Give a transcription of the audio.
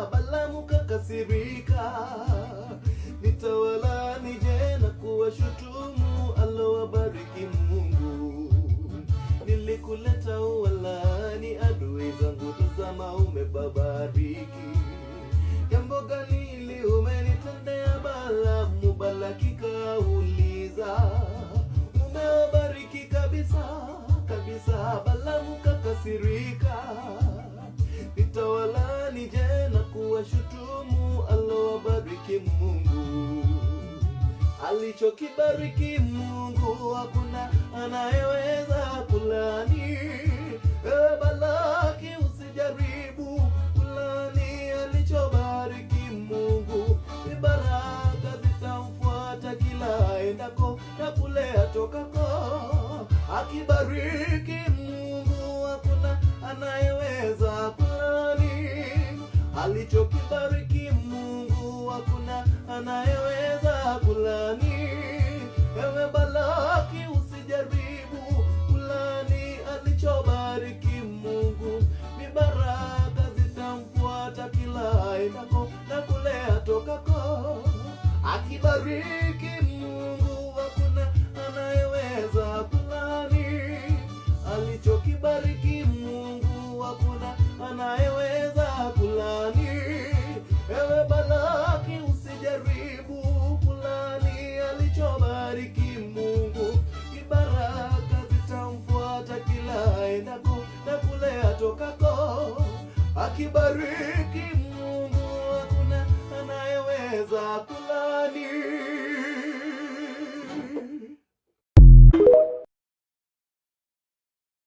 Balaamu kakasirika, nitawalaani je na kuwashutumu alowabariki Mungu? Nilikuleta uwalaani adui zangu, tazama umebabariki. Jambo gani hili umenitendea Balaamu? Balaki kauliza, umewabariki kabisa kabisa. Balaamu kakasirika, nitawalaani je na kuwashutumu alowabariki Mungu? Alichokibariki Mungu hakuna anayeweza kulaani. Balaki usijaribu kulaani alichobariki Mungu, ni baraka zitamfuata kila endako na kule atokako. Akibariki Mungu hakuna anayeweza kulaani. Alichokibariki Mungu hakuna anayeweza kulaani. Ewe Balaki usijaribu kulaani alichobariki Mungu, ni baraka zitamfuata kila endako na kule atokako. Akibariki Mungu hakuna anayeweza kulaani. Alichokibariki Mungu hakuna anayeweza kulaani. Ewe Balaki usijaribu kulaani alichobariki Mungu, ni baraka zitamfuata kila endako na kule atokako. Akibariki Mungu hakuna anayeweza kulaani.